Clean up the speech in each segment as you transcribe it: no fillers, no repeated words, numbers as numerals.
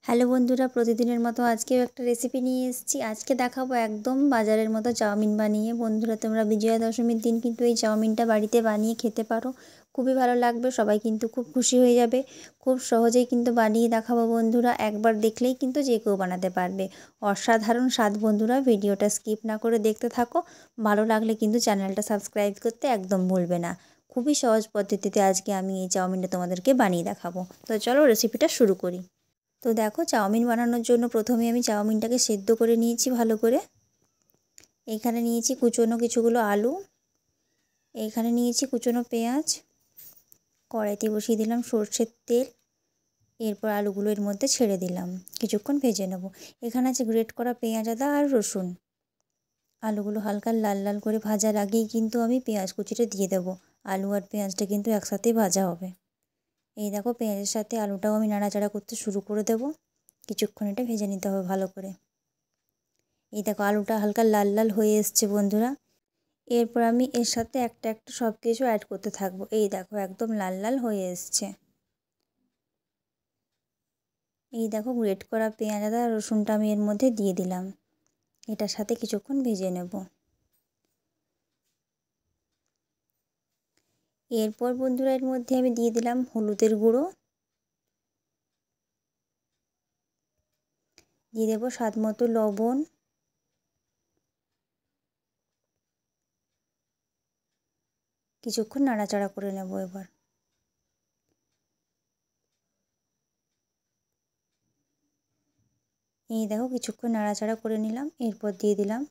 Hello বন্ধুরা, প্রতিদিনের মতো আজকেও একটা রেসিপি নিয়ে এসেছি। আজকে দেখাবো একদম বাজারের মতো চাউমিন বানিয়ে। বন্ধুরা, তোমরা বিজয়া দশমীর দিন কিন্তু এই চাউমিনটা বাড়িতে বানিয়ে খেতে পারো, খুবই ভালো লাগবে। সবাই কিন্তু খুব খুশি হয়ে যাবে। খুব সহজেই কিন্তু বানিয়ে দেখাবো বন্ধুরা, একবার দেখলেই কিন্তু যে কেউ বানাতে পারবে। অসাধারণ স্বাদ বন্ধুরা, ভিডিওটা স্কিপ না করে দেখতে থাকো। ভালো লাগলে কিন্তু চ্যানেলটা সাবস্ক্রাইব করতে একদম ভুলবে না। খুবই সহজ পদ্ধতিতে আজকে আমি এই চাউমিনটা তোমাদেরকে বানিয়ে দেখাবো। তো চলো রেসিপিটা শুরু করি। তো দেখো, চাউমিন বানানোর জন্য প্রথমে আমি চাউমিনটাকে সেদ্ধ করে নিয়েছি ভালো করে। এখানে নিয়েছি কুচনো কিছুগুলো আলু, এখানে নিয়েছি কুচনো পেঁয়াজ। কড়াইতে বসিয়ে দিলাম সর্ষের তেল। এরপর আলুগুলো এর মধ্যে ছেড়ে দিলাম, কিছুক্ষণ ভেজে নেব। এখানে আছে গ্রেট করা পেঁয়াজ, আদা আর রসুন। আলুগুলো হালকা লাল লাল করে ভাজার আগেই কিন্তু আমি পেঁয়াজ কুচিটা দিয়ে দেবো। আলু আর পেঁয়াজটা কিন্তু একসাথেই ভাজা হবে। এই দেখো, পেঁয়াজের সাথে আলুটাও আমি নাড়াচাড়া করতে শুরু করে দেবো। কিছুক্ষণ এটা ভেজে নিতে হবে ভালো করে। এই দেখো, আলুটা হালকা লাল লাল হয়ে এসছে বন্ধুরা। এরপর আমি এর সাথে একটা একটা সব কিছু অ্যাড করতে থাকবো। এই দেখো, একদম লাল লাল হয়ে এসছে। এই দেখো, গ্রেট করা পেঁয়াজ, আদা রসুনটা আমি এর মধ্যে দিয়ে দিলাম। এটার সাথে কিছুক্ষণ ভেজে নেব। এরপর বন্ধুরা এর মধ্যে আমি দিয়ে দিলাম হলুদের গুঁড়ো, দিয়ে দেবো স্বাদ মতো লবণ। কিছুক্ষণ নাড়াচাড়া করে নেব এবার। এই দেখো, কিছুক্ষণ নাড়াচাড়া করে নিলাম। এরপর দিয়ে দিলাম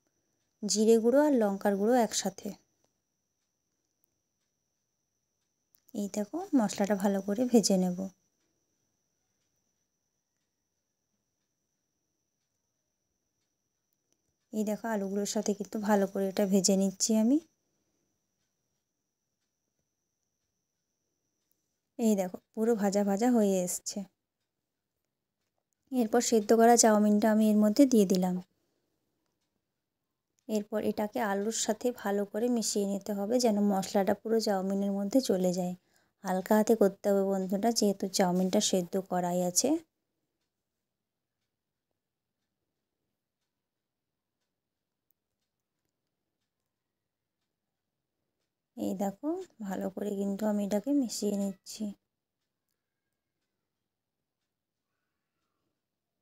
জিরে গুঁড়ো আর লঙ্কার গুঁড়ো একসাথে। এই দেখো, মশলাটা ভালো করে ভেজে নেব। এই দেখো, আলুগুলোর সাথে কিন্তু ভালো করে এটা ভেজে নিচ্ছি আমি। এই দেখো, পুরো ভাজা ভাজা হয়ে এসছে। এরপর সেদ্ধ করা চাউমিনটা আমি এর মধ্যে দিয়ে দিলাম। এরপর এটাকে আলুর সাথে ভালো করে মিশিয়ে নিতে হবে, যেন মশলাটা পুরো চাউমিনের মধ্যে চলে যায়। হালকা হাতে করতে হবে বন্ধুরা, যেহেতু চাউমিনটা সেদ্ধ করাই আছে। এই দেখো, ভালো করে কিন্তু আমি এটাকে মিশিয়ে নিচ্ছি।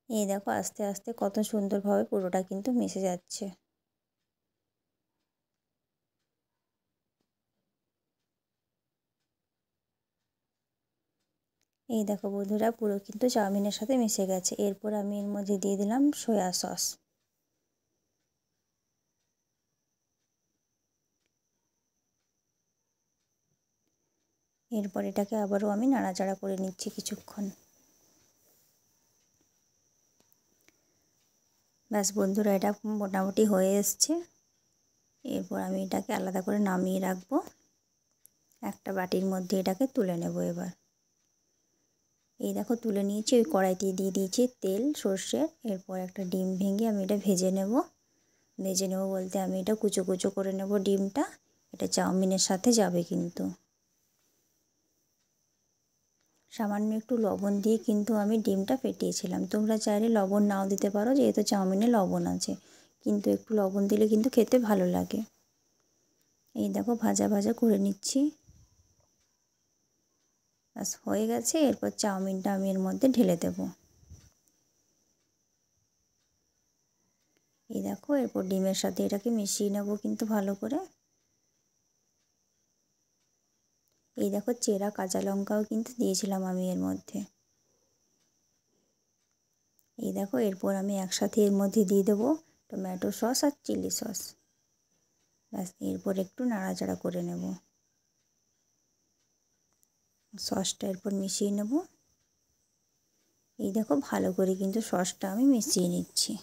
এই দেখো, আস্তে আস্তে কত সুন্দরভাবে পুরোটা কিন্তু মিশে যাচ্ছে। এই দেখো বন্ধুরা, পুরো কিন্তু চাউমিনের সাথে মিশে গেছে। এরপর আমি এর মধ্যে দিয়ে দিলাম সয়া সস। এরপর এটাকে আবারও আমি নাড়াচাড়া করে নিচ্ছি কিছুক্ষণ। ব্যাস বন্ধুরা, এটা মোটামুটি হয়ে এসছে। এরপর আমি এটাকে আলাদা করে নামিয়ে রাখবো। একটা বাটির মধ্যে এটাকে তুলে নেব এবার। এই দেখো, তুলে নিয়েছি। ওই কড়াইতে দিয়ে দিয়েছি তেল সর্ষের। এরপর একটা ডিম ভেঙে আমি এটা ভেজে নেব। ভেজে নেব বলতে আমি এটা কুচো কুচো করে নেব ডিমটা। এটা চাউমিনের সাথে যাবে কিন্তু। সামান্য একটু লবণ দিয়ে কিন্তু আমি ডিমটা ফেটিয়েছিলাম। তোমরা চাইলে লবণ নাও দিতে পারো, যেহেতু চাউমিনে লবণ আছে, কিন্তু একটু লবণ দিলে কিন্তু খেতে ভালো লাগে। এই দেখো, ভাজা ভাজা করে নিচ্ছি। ব্যাস হয়ে গেছে। এরপর চাউমিনটা আমি এর মধ্যে ঢেলে দেব। এই দেখো, এরপর ডিমের সাথে এটাকে মিশিয়ে নেব কিন্তু ভালো করে। এই দেখো, চেরা কাঁচা লঙ্কাও কিন্তু দিয়েছিলাম আমি এর মধ্যে। এই দেখো, এরপর আমি একসাথে এর মধ্যে দিয়ে দেবো টমেটো সস আর চিলি সস। ব্যাস, এরপর একটু নাড়াচাড়া করে নেব। সসটা এরপর মিশিয়ে নেব। এই দেখো, ভালো করে কিন্তু সসটা আমি মিশিয়ে নিচ্ছি।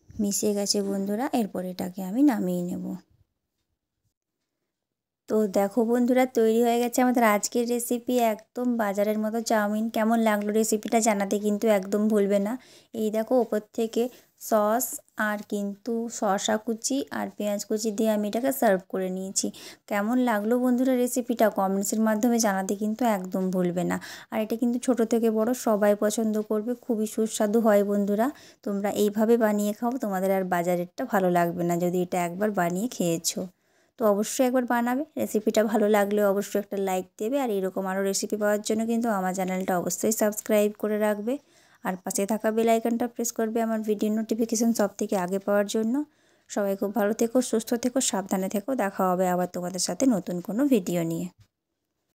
মিশিয়ে গেছে বন্ধুরা। এরপর এটাকে আমি নামিয়ে নেব। তো দেখো বন্ধুরা, তৈরি হয়ে গেছে আমাদের আজকের রেসিপি, একদম বাজারের মতো চাউমিন। কেমন লাগলো রেসিপিটা জানাতে কিন্তু একদম ভুলবে না। এই দেখো, ওপর থেকে সস আর কিন্তু শসা কুচি আর পেঁয়াজ কুচি দিয়ে আমি এটাকে সার্ভ করে নিয়েছি। কেমন লাগলো বন্ধুরা রেসিপিটা কমেন্টসের মাধ্যমে জানাতে কিন্তু একদম ভুলবে না। আর এটা কিন্তু ছোট থেকে বড় সবাই পছন্দ করবে, খুবই সুস্বাদু হয় বন্ধুরা। তোমরা এইভাবে বানিয়ে খাও, তোমাদের আর বাজারেরটা ভালো লাগবে না যদি এটা একবার বানিয়ে খেয়েছো। তো অবশ্যই একবার বানাবে। রেসিপিটা ভালো লাগলে অবশ্যই একটা লাইক দেবে, আর এরকম আরও রেসিপি পাওয়ার জন্য কিন্তু আমার চ্যানেলটা অবশ্যই সাবস্ক্রাইব করে রাখবে, আর পাশে থাকা বেল আইকনটা প্রেস করবে আমার ভিডিও নোটিফিকেশান সবথেকে আগে পাওয়ার জন্য। সবাই খুব ভালো থেকো, সুস্থ থেকো, সাবধানে থেকো। দেখা হবে আবার তোমাদের সাথে নতুন কোনো ভিডিও নিয়ে।